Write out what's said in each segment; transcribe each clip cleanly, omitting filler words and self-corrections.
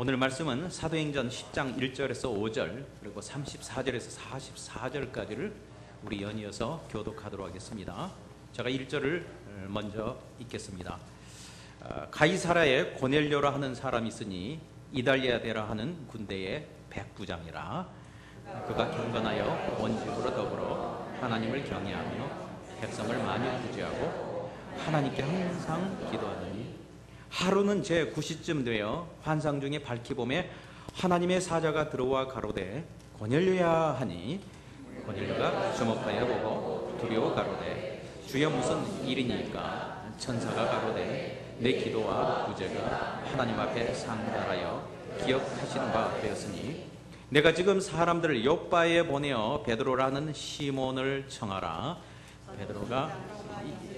오늘 말씀은 사도행전 10장 1절에서 5절 그리고 34절에서 44절까지를 우리 연이어서 교독하도록 하겠습니다. 제가 1절을 먼저 읽겠습니다. 가이사라에 고넬료라 하는 사람이 있으니 이달리아데라 하는 군대의 백부장이라. 그가 경건하여 온 집으로 더불어 하나님을 경외하며 백성을 많이 구제하고 하나님께 항상 기도하더니 하루는 제 9시쯤 되어 환상 중에 밝히 봄에 하나님의 사자가 들어와 가로되 고넬료야 하니 고넬료가 주목하여 보고 두려워 가로되 주여 무슨 일이니까? 천사가 가로되 내 기도와 구제가 하나님 앞에 상달하여 기억하시는 바 되었으니 내가 지금 사람들을 요빠에 보내어 베드로라는 시몬을 청하라.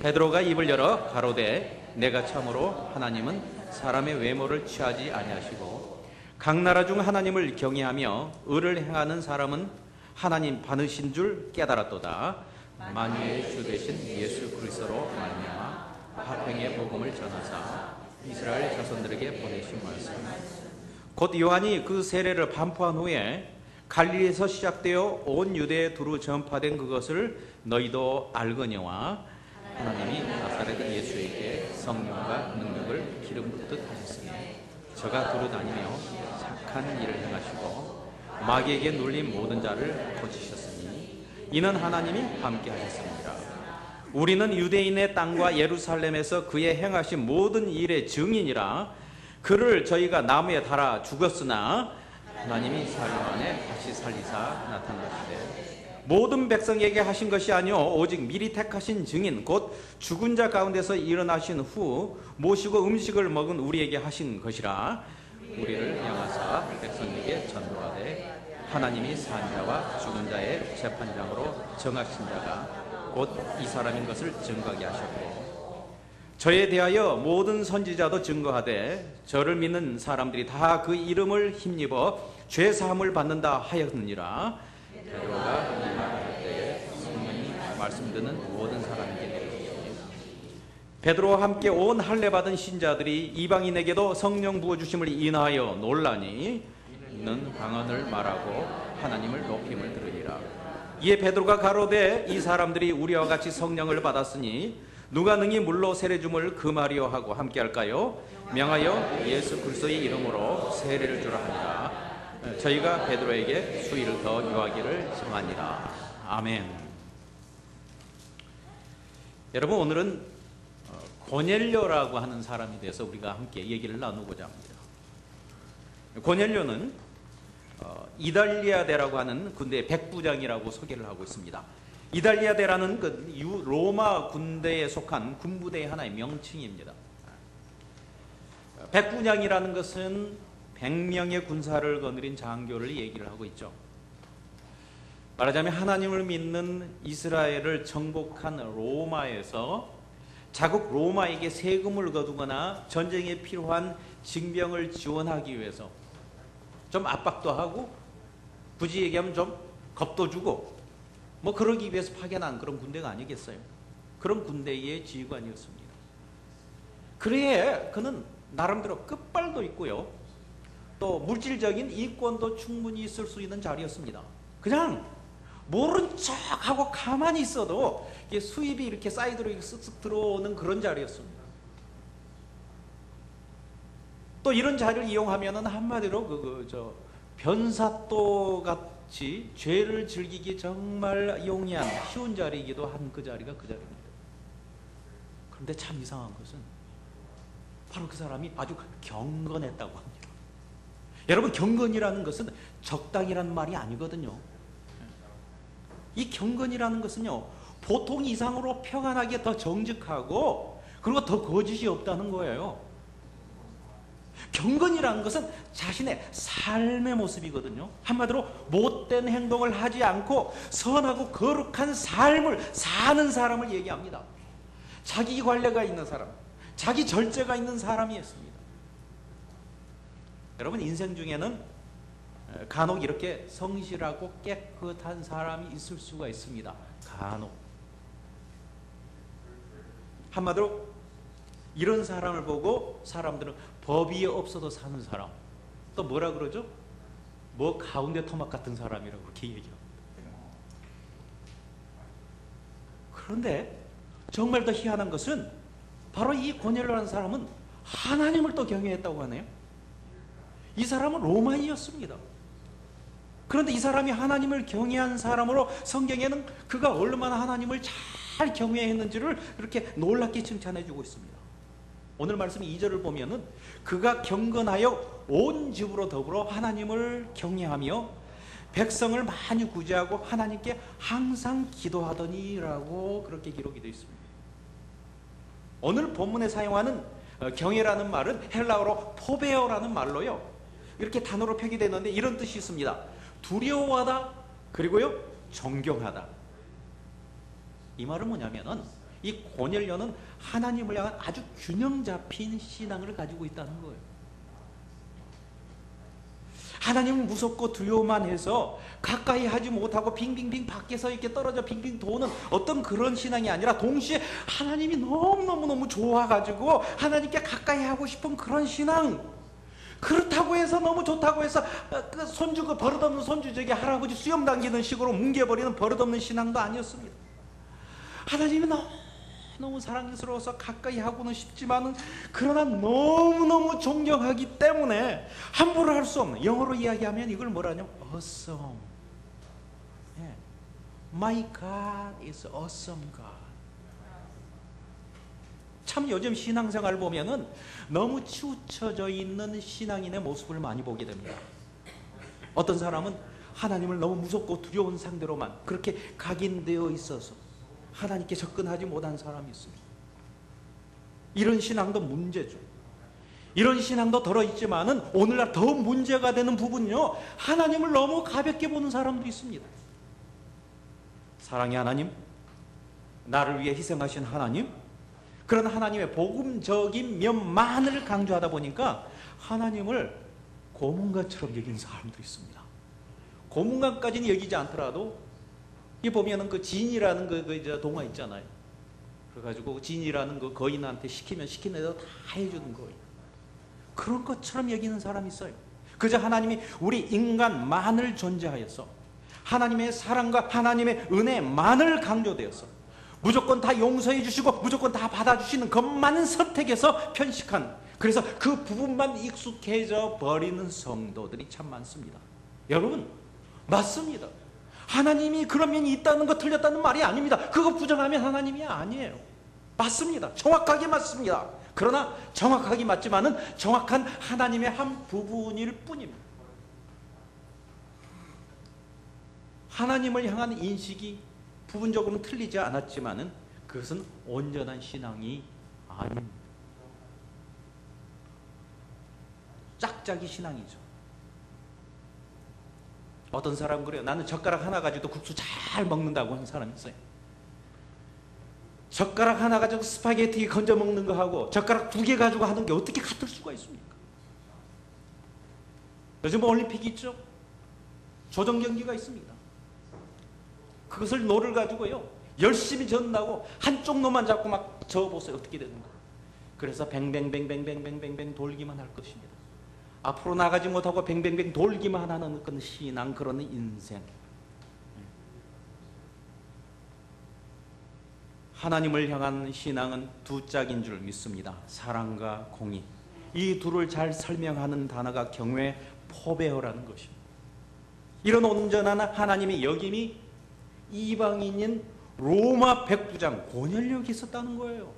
베드로가 입을 열어 가로되 내가 참으로 하나님은 사람의 외모를 취하지 아니하시고 각 나라 중 하나님을 경외하며 의를 행하는 사람은 하나님 받으신 줄 깨달았도다. 만유의 주 되신 예수 그리스도로 말미암아 화평의 복음을 전하사 이스라엘 자손들에게 보내신 말씀 곧 요한이 그 세례를 반포한 후에 갈릴리에서 시작되어 온 유대에 두루 전파된 그것을 너희도 알거니와 하나님이 나사렛 예수에게 성령과 능력을 기름 붓듯 하셨으니 저가 두루 다니며 착한 일을 행하시고 마귀에게 눌린 모든 자를 고치셨으니 이는 하나님이 함께 하셨습니다. 우리는 유대인의 땅과 예루살렘에서 그의 행하신 모든 일의 증인이라. 그를 저희가 나무에 달아 죽었으나 하나님이 4일 만에 다시 살리사 나타나시되 모든 백성에게 하신 것이 아니요 오직 미리 택하신 증인 곧 죽은 자 가운데서 일어나신 후 모시고 음식을 먹은 우리에게 하신 것이라. 우리를 향하사 백성에게 전도하되 하나님이 산 자와 죽은 자의 재판장으로 정하신 자가 곧 이 사람인 것을 증거하게 하셨고 저에 대하여 모든 선지자도 증거하되 저를 믿는 사람들이 다 그 이름을 힘입어 죄 사함을 받는다 하였느니라. 베드로가 이 말할 때에 성령이 말씀 듣는 모든 사람에게 내리시니 베드로와 함께 온 할례 받은 신자들이 이방인에게도 성령 부어 주심을 인하여 놀라니 이는 방언을 말하고 하나님을 높임을 들으니라. 이에 베드로가 가로되 이 사람들이 우리와 같이 성령을 받았으니 누가 능히 물로 세례 줌을 금하리요 하고 함께 할까요? 명하여 예수 그리스도의 이름으로 세례를 주라 하니라. 저희가 베드로에게 수위를 더 요하기를 청하니라. 아멘. 여러분, 오늘은 고넬료라고 하는 사람에 대해서 우리가 함께 얘기를 나누고자 합니다. 고넬료는 이달리아데라고 하는 군대의 백부장이라고 소개를 하고 있습니다. 이달리아데라는 그 로마 군대에 속한 군부대의 하나의 명칭입니다. 백부장이라는 것은 100명의 군사를 거느린 장교를 얘기를 하고 있죠. 말하자면 하나님을 믿는 이스라엘을 정복한 로마에서 자국 로마에게 세금을 거두거나 전쟁에 필요한 징병을 지원하기 위해서 좀 압박도 하고 굳이 얘기하면 좀 겁도 주고 뭐 그러기 위해서 파견한 그런 군대가 아니겠어요. 그런 군대의 지휘관이었습니다. 그래 그는 나름대로 끝발도 있고요. 또 물질적인 이권도 충분히 있을 수 있는 자리였습니다. 그냥 모른 척하고 가만히 있어도 수입이 이렇게 사이드로 쓱쓱 들어오는 그런 자리였습니다. 또 이런 자리를 이용하면은 한마디로 변사또 같이 죄를 즐기기 정말 용이한 쉬운 자리이기도 한 그 자리가 그 자리입니다. 그런데 참 이상한 것은 바로 그 사람이 아주 경건했다고 합니다. 여러분, 경건이라는 것은 적당이라는 말이 아니거든요. 이 경건이라는 것은요, 보통 이상으로 평안하게 더 정직하고 그리고 더 거짓이 없다는 거예요. 경건이라는 것은 자신의 삶의 모습이거든요. 한마디로 못된 행동을 하지 않고 선하고 거룩한 삶을 사는 사람을 얘기합니다. 자기 관례가 있는 사람, 자기 절제가 있는 사람이었습니다. 여러분, 인생 중에는 간혹 이렇게 성실하고 깨끗한 사람이 있을 수가 있습니다. 간혹. 한마디로 이런 사람을 보고 사람들은 법이 없어도 사는 사람, 또 뭐라 그러죠? 뭐 가운데 토막 같은 사람이라고 그렇게 얘기합니다. 그런데 정말 더 희한한 것은 바로 이 고넬료라는 사람은 하나님을 또 경외했다고 하네요. 이 사람은 로마인이었습니다. 그런데 이 사람이 하나님을 경외한 사람으로 성경에는 그가 얼마나 하나님을 잘 경외했는지를 이렇게 놀랍게 칭찬해 주고 있습니다. 오늘 말씀 2절을 보면은 그가 경건하여 온 집으로 더불어 하나님을 경외하며 백성을 많이 구제하고 하나님께 항상 기도하더니라고 그렇게 기록이 되어 있습니다. 오늘 본문에 사용하는 경외라는 말은 헬라어로 포베어라는 말로요, 이렇게 단어로 표기되는데 이런 뜻이 있습니다. 두려워하다, 그리고요 존경하다. 이 말은 뭐냐면은 이 고넬료는 하나님을 향한 아주 균형 잡힌 신앙을 가지고 있다는 거예요. 하나님은 무섭고 두려워만 해서 가까이 하지 못하고 빙빙빙 밖에서 이렇게 떨어져 빙빙 도는 어떤 그런 신앙이 아니라 동시에 하나님이 너무너무 좋아가지고 하나님께 가까이 하고 싶은 그런 신앙. 그렇다고 해서 너무 좋다고 해서 그 손주, 그 버릇없는 손주 저기 할아버지 수염 당기는 식으로 뭉개버리는 버릇없는 신앙도 아니었습니다. 하나님이 너무 사랑스러워서 가까이 하고는 싶지만은 그러나 너무너무 존경하기 때문에 함부로 할 수 없는, 영어로 이야기하면 이걸 뭐라냐? awesome. My God is awesome God. 참 요즘 신앙생활 보면은 너무 치우쳐져 있는 신앙인의 모습을 많이 보게 됩니다. 어떤 사람은 하나님을 너무 무섭고 두려운 상대로만 그렇게 각인되어 있어서 하나님께 접근하지 못한 사람이 있습니다. 이런 신앙도 문제죠. 이런 신앙도 들어있지만은 오늘날 더 문제가 되는 부분은요, 하나님을 너무 가볍게 보는 사람도 있습니다. 사랑의 하나님, 나를 위해 희생하신 하나님, 그런 하나님의 복음적인 면만을 강조하다 보니까 하나님을 고문관처럼 여기는 사람도 있습니다. 고문관까지는 여기지 않더라도 이 보면은 그 진이라는 그 동화 있잖아요. 그래가지고 진이라는 그 거인한테 시키면 시킨 대로 다 해주는 거예요. 그런 것처럼 여기는 사람이 있어요. 그저 하나님이 우리 인간만을 존재하여서 하나님의 사랑과 하나님의 은혜만을 강조되어서 무조건 다 용서해 주시고 무조건 다 받아주시는 것만 선택해서 편식한, 그래서 그 부분만 익숙해져 버리는 성도들이 참 많습니다. 여러분, 맞습니다. 하나님이 그런 면이 있다는 거 틀렸다는 말이 아닙니다. 그거 부정하면 하나님이 아니에요. 맞습니다. 정확하게 맞습니다. 그러나 정확하게 맞지만은 정확한 하나님의 한 부분일 뿐입니다. 하나님을 향한 인식이 부분적으로는 틀리지 않았지만은 그것은 온전한 신앙이 아닙니다. 짝짝이 신앙이죠. 어떤 사람은 그래요. 나는 젓가락 하나 가지고도 국수 잘 먹는다고 하는 사람이 있어요. 젓가락 하나 가지고 스파게티 건져 먹는 거하고 젓가락 2개 가지고 하는 게 어떻게 같을 수가 있습니까? 요즘 올림픽 있죠? 조정 경기가 있습니다. 그것을 노를 가지고요, 열심히 젓는다고 한쪽 놈만 잡고 막 저어보세요. 어떻게 되는 거예요? 그래서 뱅뱅뱅뱅뱅뱅뱅뱅 돌기만 할 것입니다. 앞으로 나가지 못하고 뱅뱅뱅 돌기만 하는 그런 신앙, 그런 인생. 하나님을 향한 신앙은 두 짝인 줄 믿습니다. 사랑과 공의. 이 둘을 잘 설명하는 단어가 경외 포베어라는 것입니다. 이런 온전한 하나님의 역임이 이방인인 로마 백부장 고넬료에게 있었다는 거예요.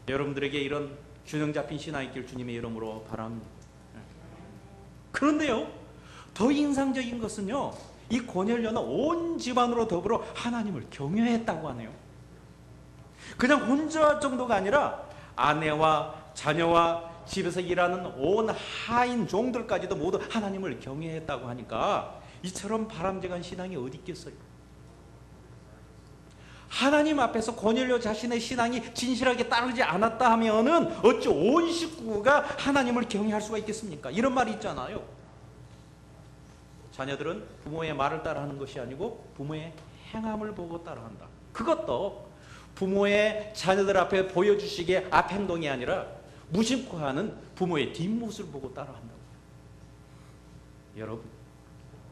여러분들에게 이런 균형 잡힌 신앙이 있길 주님의 이름으로 바랍니다. 그런데요, 더 인상적인 것은요, 이 고넬료는 온 집안으로 더불어 하나님을 경외했다고 하네요. 그냥 혼자 정도가 아니라 아내와 자녀와 집에서 일하는 온 하인 종들까지도 모두 하나님을 경외했다고 하니까 이처럼 바람직한 신앙이 어디 있겠어요? 하나님 앞에서 고넬료 자신의 신앙이 진실하게 따르지 않았다 하면은 어찌 온 식구가 하나님을 경외할 수가 있겠습니까? 이런 말이 있잖아요. 자녀들은 부모의 말을 따라하는 것이 아니고 부모의 행함을 보고 따라한다. 그것도 부모의 자녀들 앞에 보여주시기에 앞행동이 아니라 무심코 하는 부모의 뒷모습을 보고 따라한다고. 여러분,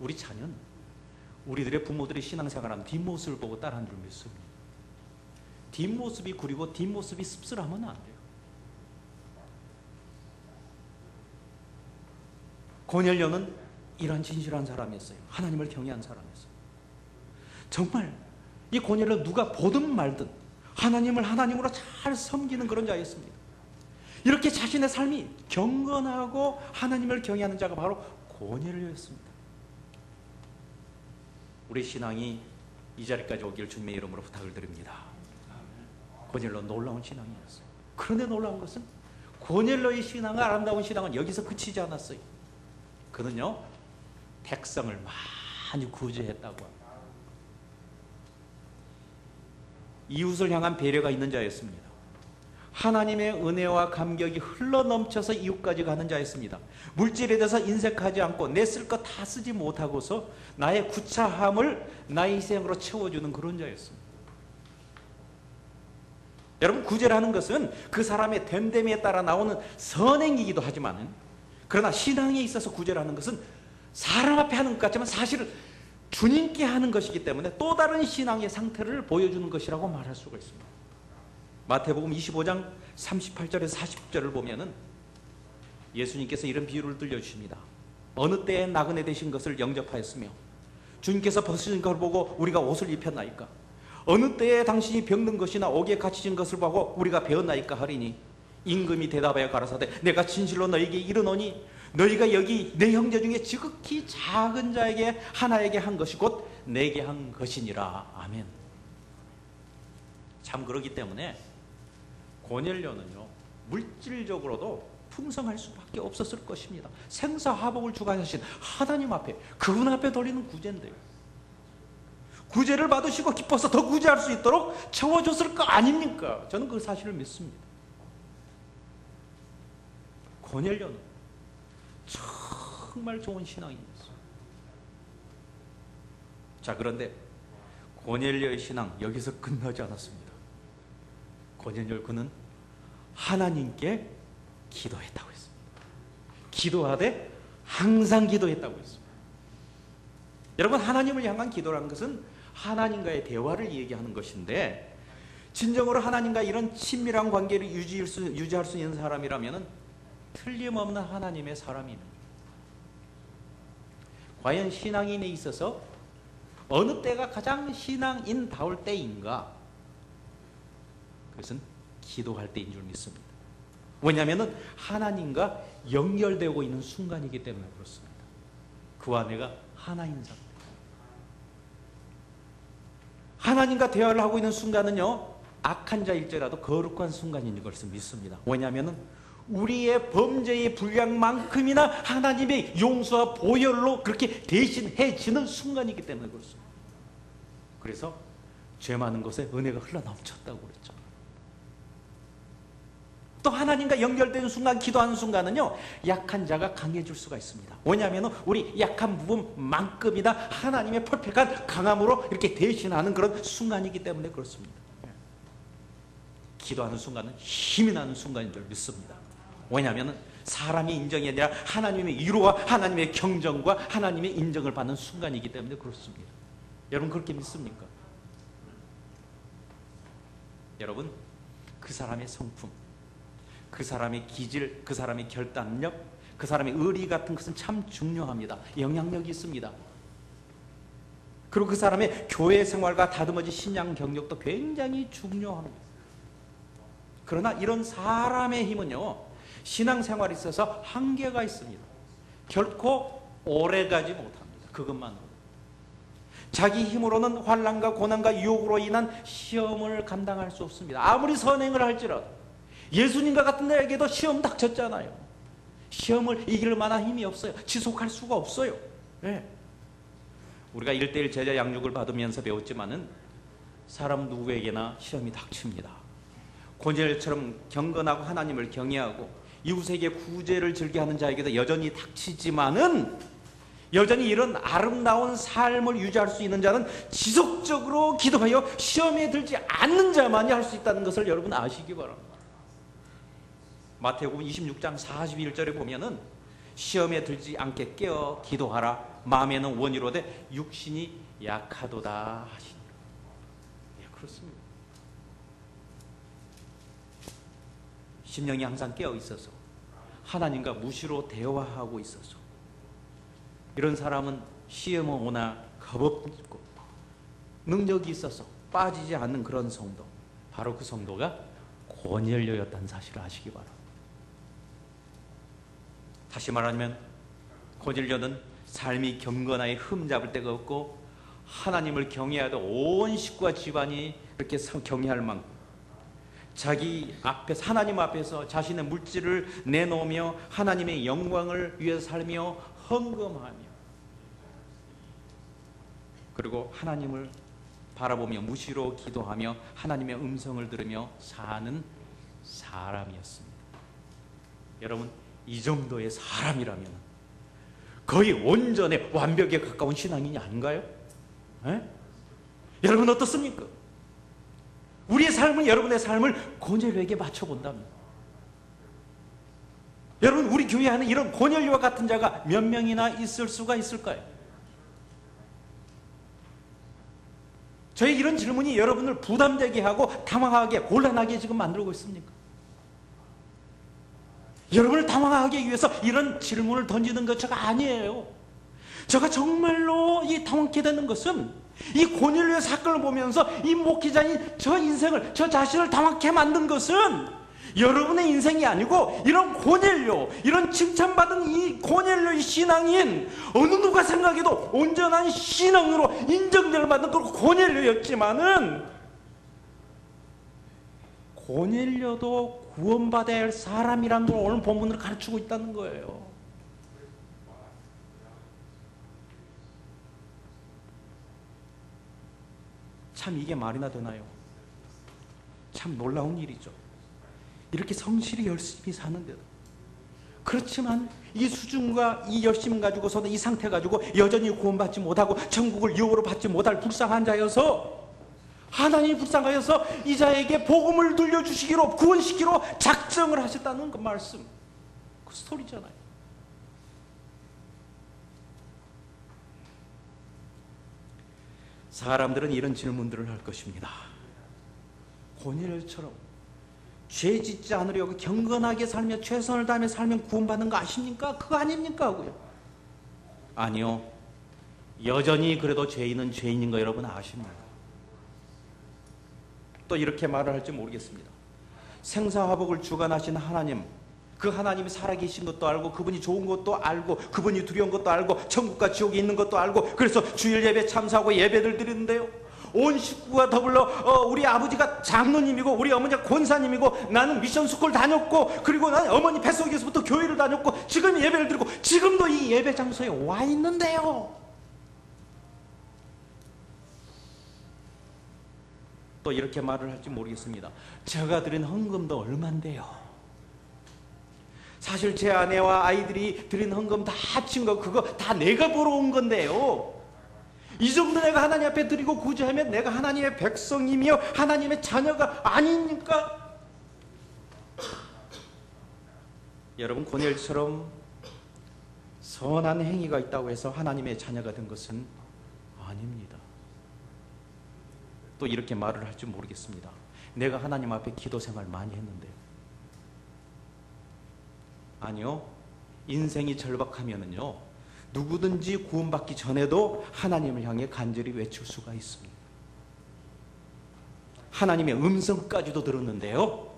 우리 자녀는 우리들의 부모들이 신앙생활하는 뒷모습을 보고 따라하는 줄 믿습니다. 뒷모습이 구리고 뒷모습이 씁쓸하면 안 돼요. 고넬료는 이런 진실한 사람이었어요. 하나님을 경외한 사람이었어요. 정말 이 고넬료 누가 보든 말든 하나님을 하나님으로 잘 섬기는 그런 자였습니다. 이렇게 자신의 삶이 경건하고 하나님을 경외하는 자가 바로 고넬료였습니다. 우리 신앙이 이 자리까지 오길 주님의 이름으로 부탁을 드립니다. 고넬료 놀라운 신앙이었어요. 그런데 놀라운 것은 고넬료의 신앙은, 아름다운 신앙은 여기서 그치지 않았어요. 그는요, 백성을 많이 구제했다고 합니다. 이웃을 향한 배려가 있는 자였습니다. 하나님의 은혜와 감격이 흘러넘쳐서 이웃까지 가는 자였습니다. 물질에 대해서 인색하지 않고 내 쓸 것 다 쓰지 못하고서 나의 구차함을 나의 희생으로 채워주는 그런 자였습니다. 여러분, 구제라는 것은 그 사람의 됨됨이에 따라 나오는 선행이기도 하지만, 그러나 신앙에 있어서 구제라는 것은 사람 앞에 하는 것 같지만 사실은 주님께 하는 것이기 때문에 또 다른 신앙의 상태를 보여주는 것이라고 말할 수가 있습니다. 마태복음 25장 38절에서 40절을 보면은 예수님께서 이런 비유를 들려주십니다. 어느 때에 나그네 되신 것을 영접하였으며 주님께서 벗으신 것을 보고 우리가 옷을 입혔나이까? 어느 때에 당신이 병든 것이나 옥에 갇히신 것을 보고 우리가 배웠나이까 하리니, 임금이 대답하여 가라사대 내가 진실로 너에게 이르노니 너희가 여기 내 형제 중에 지극히 작은 자에게 하나에게 한 것이 곧 내게 한 것이니라. 아멘. 참 그러기 때문에 고넬료는요, 물질적으로도 풍성할 수밖에 없었을 것입니다. 생사화복을 주관하신 하나님 앞에, 그분 앞에 돌리는 구제인데요, 구제를 받으시고 기뻐서 더 구제할 수 있도록 채워줬을 거 아닙니까? 저는 그 사실을 믿습니다. 고넬료는 정말 좋은 신앙이었어요. 자, 그런데 고넬료의 신앙 여기서 끝나지 않았습니다. 고넬료, 그는 하나님께 기도했다고 했습니다. 기도하되 항상 기도했다고 했습니다. 여러분, 하나님을 향한 기도라는 것은 하나님과의 대화를 얘기하는 것인데, 진정으로 하나님과 이런 친밀한 관계를 유지할 수 있는 사람이라면 틀림없는 하나님의 사람입니다. 과연 신앙인에 있어서 어느 때가 가장 신앙인다울 때인가? 그것은 기도할 때인 줄 믿습니다. 왜냐하면 하나님과 연결되고 있는 순간이기 때문에 그렇습니다. 그와 내가 하나인 상태. 하나님과 대화를 하고 있는 순간은요, 악한 자일지라도 거룩한 순간인 것을 믿습니다. 왜냐하면 우리의 범죄의 분량만큼이나 하나님의 용서와 보혈로 그렇게 대신해지는 순간이기 때문에 그렇습니다. 그래서 죄 많은 곳에 은혜가 흘러넘쳤다고 그랬죠. 또 하나님과 연결되는 순간, 기도하는 순간은요, 약한 자가 강해질 수가 있습니다. 왜냐하면 우리 약한 부분만큼이나 하나님의 퍼펙트한 강함으로 이렇게 대신하는 그런 순간이기 때문에 그렇습니다. 기도하는 순간은 힘이 나는 순간인 줄 믿습니다. 왜냐하면 사람의 인정이 아니라 하나님의 위로와 하나님의 경정과 하나님의 인정을 받는 순간이기 때문에 그렇습니다. 여러분, 그렇게 믿습니까? 여러분, 그 사람의 성품, 그 사람의 기질, 그 사람의 결단력, 그 사람의 의리 같은 것은 참 중요합니다. 영향력이 있습니다. 그리고 그 사람의 교회 생활과 다듬어진 신앙 경력도 굉장히 중요합니다. 그러나 이런 사람의 힘은요, 신앙생활에 있어서 한계가 있습니다. 결코 오래가지 못합니다. 그것만으로. 자기 힘으로는 환난과 고난과 유혹으로 인한 시험을 감당할 수 없습니다. 아무리 선행을 할지라도. 예수님과 같은 자에게도 시험 닥쳤잖아요. 시험을 이길 만한 힘이 없어요. 지속할 수가 없어요. 네. 우리가 1:1 제자 양육을 받으면서 배웠지만은 사람 누구에게나 시험이 닥칩니다. 고넬료처럼 경건하고 하나님을 경외하고 이웃에게 구제를 즐겨하는 자에게도 여전히 닥치지만은, 여전히 이런 아름다운 삶을 유지할 수 있는 자는 지속적으로 기도하여 시험에 들지 않는 자만이 할 수 있다는 것을 여러분 아시기 바랍니다. 마태복음 26장 41절에 보면은 시험에 들지 않게 깨어 기도하라. 마음에는 원이로되 육신이 약하도다 하시니. 예, 그렇습니다. 심령이 항상 깨어 있어서 하나님과 무시로 대화하고 있어서 이런 사람은 시험은 오나 겁없고 능력이 있어서 빠지지 않는 그런 성도, 바로 그 성도가 고넬료였다는 사실을 아시기 바랍니다. 다시 말하면 고넬료는 삶이 경건하에 흠잡을 데가 없고 하나님을 경외하던 온 식구와 집안이 그렇게 경외할 만큼 자기 앞에서, 하나님 앞에서 자신의 물질을 내놓으며 하나님의 영광을 위해서 살며 헌금하며, 그리고 하나님을 바라보며 무시로 기도하며 하나님의 음성을 들으며 사는 사람이었습니다. 여러분, 이 정도의 사람이라면 거의 온전에 완벽에 가까운 신앙인이 아닌가요? 에? 여러분 어떻습니까? 우리의 삶은, 여러분의 삶을 고넬료에게 맞춰본다면, 여러분 우리 교회 안에 이런 고넬료와 같은 자가 몇 명이나 있을 수가 있을까요? 저희 이런 질문이 여러분을 부담되게 하고 당황하게, 곤란하게 지금 만들고 있습니까? 여러분을 당황하기 위해서 이런 질문을 던지는 것처가 아니에요. 제가 정말로 이 당황케 되는 것은 이 고넬료의 사건을 보면서 이 목회자인 저 인생을, 저 자신을 당황케 만든 것은 여러분의 인생이 아니고 이런 고넬료, 이런 칭찬받은 이 고넬료의 신앙인, 어느 누가 생각해도 온전한 신앙으로 인정을 받는 그 고넬료였지만은, 고넬료도 구원받아야 할 사람이라는 걸 오늘 본문으로 가르치고 있다는 거예요. 참 이게 말이나 되나요? 참 놀라운 일이죠. 이렇게 성실히 열심히 사는데도, 그렇지만 이 수준과 이 열심 가지고서는 이 상태 가지고 여전히 구원받지 못하고 천국을 유업으로 받지 못할 불쌍한 자여서, 하나님이 불쌍하여서 이 자에게 복음을 들려주시기로, 구원시키기로 작정을 하셨다는 그 말씀, 그 스토리잖아요. 사람들은 이런 질문들을 할 것입니다. 고넬료처럼 죄 짓지 않으려고 경건하게 살며 최선을 다하며 살면 구원받는 거 아십니까? 그거 아닙니까? 하고요. 아니요. 여전히 그래도 죄인은 죄인인 거 여러분 아십니까? 또 이렇게 말을 할지 모르겠습니다. 생사화복을 주관하신 하나님, 그 하나님이 살아계신 것도 알고, 그분이 좋은 것도 알고, 그분이 두려운 것도 알고, 천국과 지옥이 있는 것도 알고, 그래서 주일 예배 참석하고 예배를 드리는데요, 온 식구가 더불어 우리 아버지가 장로님이고 우리 어머니가 권사님이고 나는 미션스쿨 다녔고, 그리고 난 어머니 뱃속에서부터 교회를 다녔고 지금 예배를 드리고 지금도 이 예배 장소에 와 있는데요, 또 이렇게 말을 할지 모르겠습니다. 제가 드린 헌금도 얼만데요, 사실 제 아내와 아이들이 드린 헌금 다 합친 거, 그거 다 내가 벌어온 건데요, 이 정도 내가 하나님 앞에 드리고 구제하면 내가 하나님의 백성이며 하나님의 자녀가 아닙니까? 여러분, 고넬료처럼 선한 행위가 있다고 해서 하나님의 자녀가 된 것은 아닙니다. 또 이렇게 말을 할지 모르겠습니다. 내가 하나님 앞에 기도 생활 많이 했는데요. 아니요. 인생이 절박하면은요, 누구든지 구원받기 전에도 하나님을 향해 간절히 외칠 수가 있습니다. 하나님의 음성까지도 들었는데요,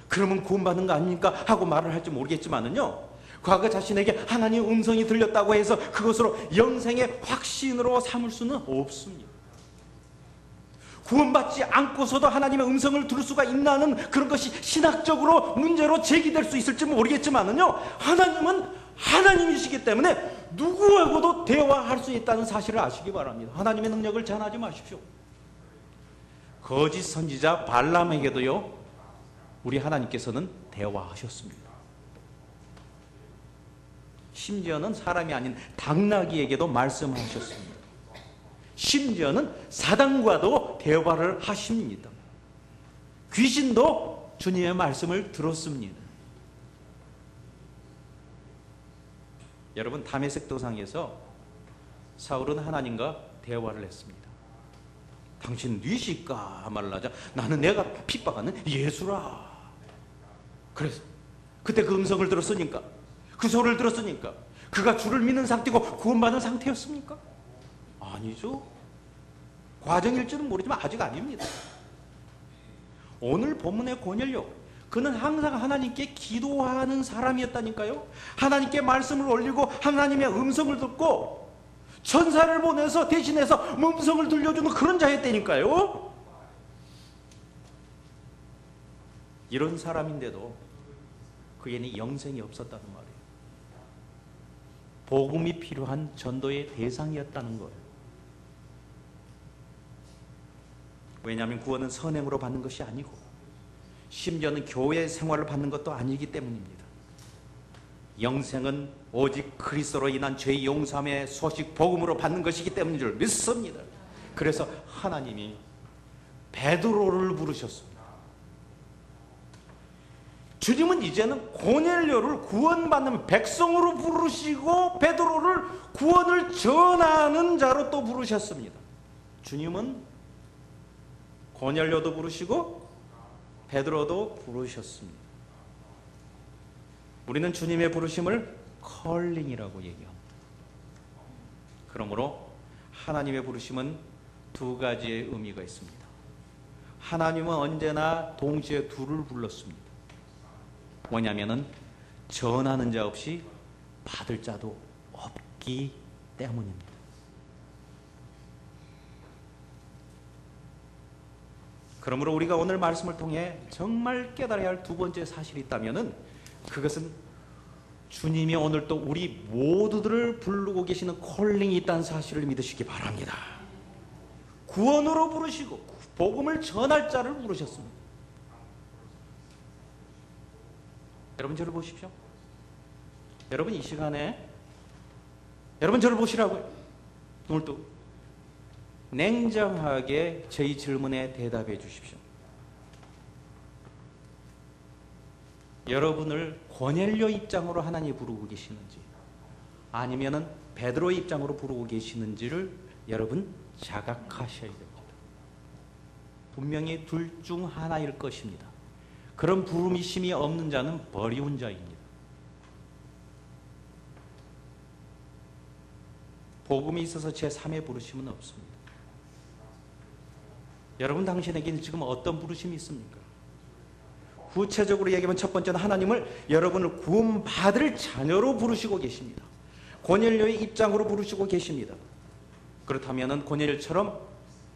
그러면 구원받는 거 아닙니까? 하고 말을 할지 모르겠지만은요, 과거 자신에게 하나님의 음성이 들렸다고 해서 그것으로 영생의 확신으로 삼을 수는 없습니다. 구원받지 않고서도 하나님의 음성을 들을 수가 있나는 그런 것이 신학적으로 문제로 제기될 수 있을지 모르겠지만은요, 하나님은 하나님이시기 때문에 누구하고도 대화할 수 있다는 사실을 아시기 바랍니다. 하나님의 능력을 제한하지 마십시오. 거짓 선지자 발람에게도요, 우리 하나님께서는 대화하셨습니다. 심지어는 사람이 아닌 당나귀에게도 말씀하셨습니다. 심지어는 사단과도 대화를 하십니다. 귀신도 주님의 말씀을 들었습니다. 여러분, 다메섹 도상에서 사울은 하나님과 대화를 했습니다. 당신 뉘실까 말라자 나는 내가 핍박하는 예수라. 그래서 그때 그 음성을 들었으니까, 그 소리를 들었으니까 그가 주를 믿는 상태고 구원받은 상태였습니까? 아니죠. 과정일지는 모르지만 아직 아닙니다. 오늘 본문의 고넬료, 그는 항상 하나님께 기도하는 사람이었다니까요. 하나님께 말씀을 올리고 하나님의 음성을 듣고 천사를 보내서 대신해서 음성을 들려주는 그런 자였다니까요. 이런 사람인데도 그에는 영생이 없었다는 말이에요. 복음이 필요한 전도의 대상이었다는 거예요. 왜냐하면 구원은 선행으로 받는 것이 아니고 심지어는 교회 생활을 받는 것도 아니기 때문입니다. 영생은 오직 그리스도로 인한 죄 용서함의 소식 복음으로 받는 것이기 때문인 줄 믿습니다. 그래서 하나님이 베드로를 부르셨습니다. 주님은 이제는 고넬료를 구원받는 백성으로 부르시고 베드로를 구원을 전하는 자로 또 부르셨습니다. 주님은 고넬료도 부르시고 베드로도 부르셨습니다. 우리는 주님의 부르심을 컬링이라고 얘기합니다. 그러므로 하나님의 부르심은 두 가지의 의미가 있습니다. 하나님은 언제나 동시에 둘을 불렀습니다. 뭐냐면은 전하는 자 없이 받을 자도 없기 때문입니다. 그러므로 우리가 오늘 말씀을 통해 정말 깨달아야 할 두 번째 사실이 있다면은 그것은 주님이 오늘 또 우리 모두들을 부르고 계시는 콜링이 있다는 사실을 믿으시기 바랍니다. 구원으로 부르시고 복음을 전할 자를 부르셨습니다. 여러분 저를 보십시오. 여러분 이 시간에 여러분 저를 보시라고요. 오늘도 냉정하게 저희 질문에 대답해 주십시오. 여러분을 고넬료 입장으로 하나님이 부르고 계시는지 아니면은 베드로의 입장으로 부르고 계시는지를 여러분 자각하셔야 됩니다. 분명히 둘 중 하나일 것입니다. 그런 부르심이 없는 자는 버리운 자입니다. 복음이 있어서 제3의 부르심은 없습니다. 여러분 당신에게는 지금 어떤 부르심이 있습니까? 구체적으로 얘기하면 첫 번째는 하나님을 여러분을 구원받을 자녀로 부르시고 계십니다. 고넬료의 입장으로 부르시고 계십니다. 그렇다면 고넬료처럼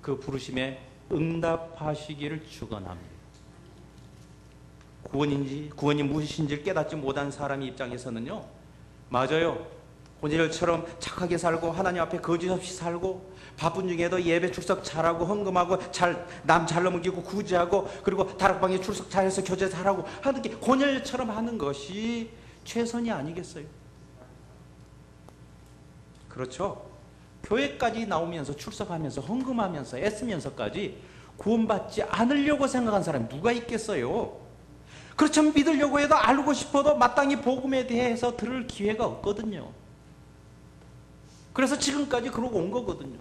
그 부르심에 응답하시기를 축원합니다. 구원이 무엇인지를 깨닫지 못한 사람 입장에서는요, 맞아요. 고넬료처럼 착하게 살고 하나님 앞에 거짓 없이 살고 바쁜 중에도 예배 출석 잘하고 헌금하고 남 잘 넘기고 구제하고 그리고 다락방에 출석 잘해서 교제 잘하고 하는 게 고넬료처럼 하는 것이 최선이 아니겠어요? 그렇죠? 교회까지 나오면서 출석하면서 헌금하면서 애쓰면서까지 구원받지 않으려고 생각한 사람이 누가 있겠어요? 그렇지만 믿으려고 해도 알고 싶어도 마땅히 복음에 대해서 들을 기회가 없거든요. 그래서 지금까지 그러고 온 거거든요.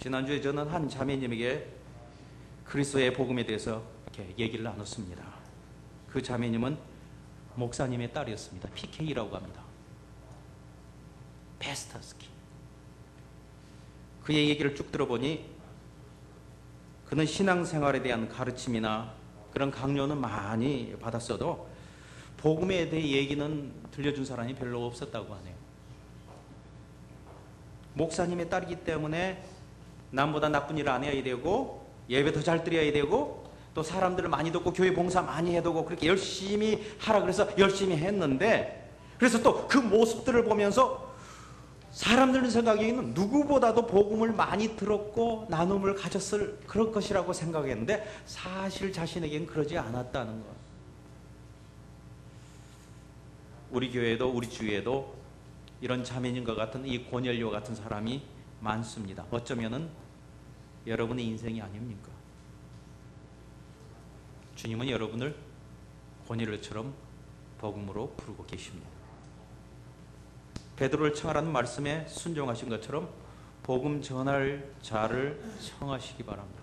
지난주에 저는 한 자매님에게 그리스도의 복음에 대해서 이렇게 얘기를 나눴습니다. 그 자매님은 목사님의 딸이었습니다. PK라고 합니다. 페스터스키. 그의 얘기를 쭉 들어보니 그는 신앙생활에 대한 가르침이나 그런 강요는 많이 받았어도 복음에 대해 얘기는 들려준 사람이 별로 없었다고 하네요. 목사님의 딸이기 때문에 남보다 나쁜 일을 안 해야 되고 예배 더 잘 드려야 되고 또 사람들을 많이 돕고 교회 봉사 많이 해두고 그렇게 열심히 하라 그래서 열심히 했는데, 그래서 또 그 모습들을 보면서 사람들은 생각에는 누구보다도 복음을 많이 들었고 나눔을 가졌을 그럴 것이라고 생각했는데 사실 자신에게는 그러지 않았다는 것. 우리 교회에도 우리 주위에도 이런 자매님과 같은 이 고넬료 같은 사람이 많습니다. 어쩌면은 여러분의 인생이 아닙니까? 주님은 여러분을 고넬료처럼 복음으로 부르고 계십니다. 베드로를 청하라는 말씀에 순종하신 것처럼 복음 전할 자를 청하시기 바랍니다.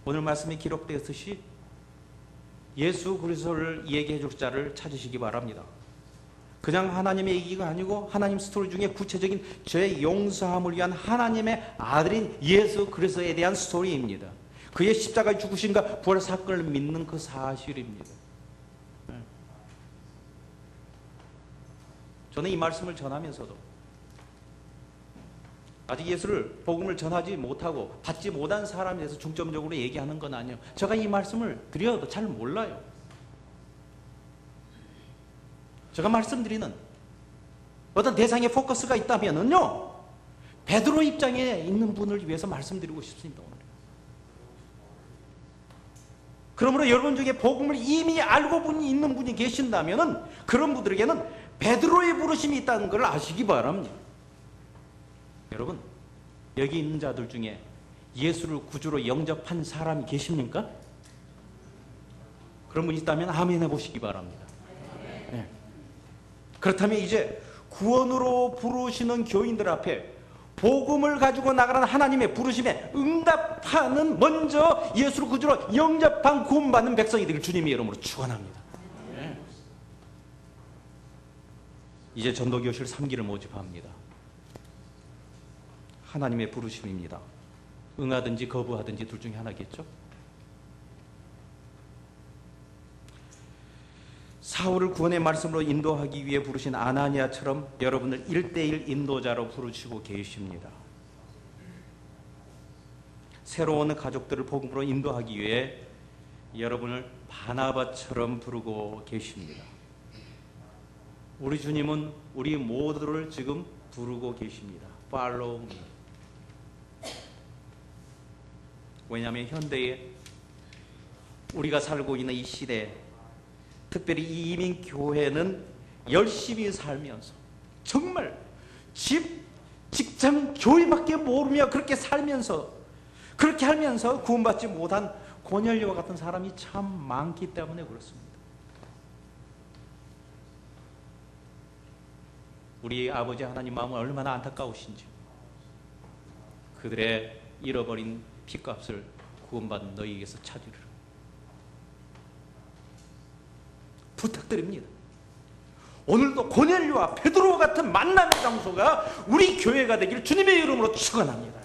오늘 말씀에 기록되었듯이 예수 그리스도를 얘기해 줄 자를 찾으시기 바랍니다. 그냥 하나님의 얘기가 아니고 하나님 스토리 중에 구체적인 죄 용서함을 위한 하나님의 아들인 예수 그리스도에 대한 스토리입니다. 그의 십자가의 죽으심과 부활 사건을 믿는 그 사실입니다. 저는 이 말씀을 전하면서도 아직 예수를 복음을 전하지 못하고 받지 못한 사람에 대해서 중점적으로 얘기하는 건 아니에요. 제가 이 말씀을 드려도 잘 몰라요. 제가 말씀드리는 어떤 대상의 포커스가 있다면요, 베드로 입장에 있는 분을 위해서 말씀드리고 싶습니다. 오늘. 그러므로 여러분 중에 복음을 이미 알고 있는 분이 계신다면 그런 분들에게는 베드로의 부르심이 있다는 걸 아시기 바랍니다. 여러분, 여기 있는 자들 중에 예수를 구주로 영접한 사람이 계십니까? 그런 분이 있다면 아멘 해보시기 바랍니다. 네. 그렇다면 이제 구원으로 부르시는 교인들 앞에 복음을 가지고 나가는 하나님의 부르심에 응답하는, 먼저 예수를 구주로 영접한 구원받는 백성이 되길 주님의 이름으로 축원합니다. 네. 이제 전도교실 3기를 모집합니다. 하나님의 부르심입니다. 응하든지 거부하든지 둘 중에 하나겠죠. 사울을 구원의 말씀으로 인도하기 위해 부르신 아나니아처럼 여러분을 1:1 인도자로 부르시고 계십니다. 새로운 가족들을 복음으로 인도하기 위해 여러분을 바나바처럼 부르고 계십니다. 우리 주님은 우리 모두를 지금 부르고 계십니다. Follow me. 왜냐하면 현대에 우리가 살고 있는 이 시대에, 특별히 이 이민교회는 열심히 살면서 정말 집, 직장, 교회밖에 모르며 그렇게 살면서, 그렇게 하면서 구원받지 못한 고넬료와 같은 사람이 참 많기 때문에 그렇습니다. 우리 아버지 하나님 마음은 얼마나 안타까우신지, 그들의 잃어버린 피값을 구원받은 너희에게서 찾으리라. 부탁드립니다. 오늘도 고넬료와 베드로와 같은 만남의 장소가 우리 교회가 되기를 주님의 이름으로 축원합니다.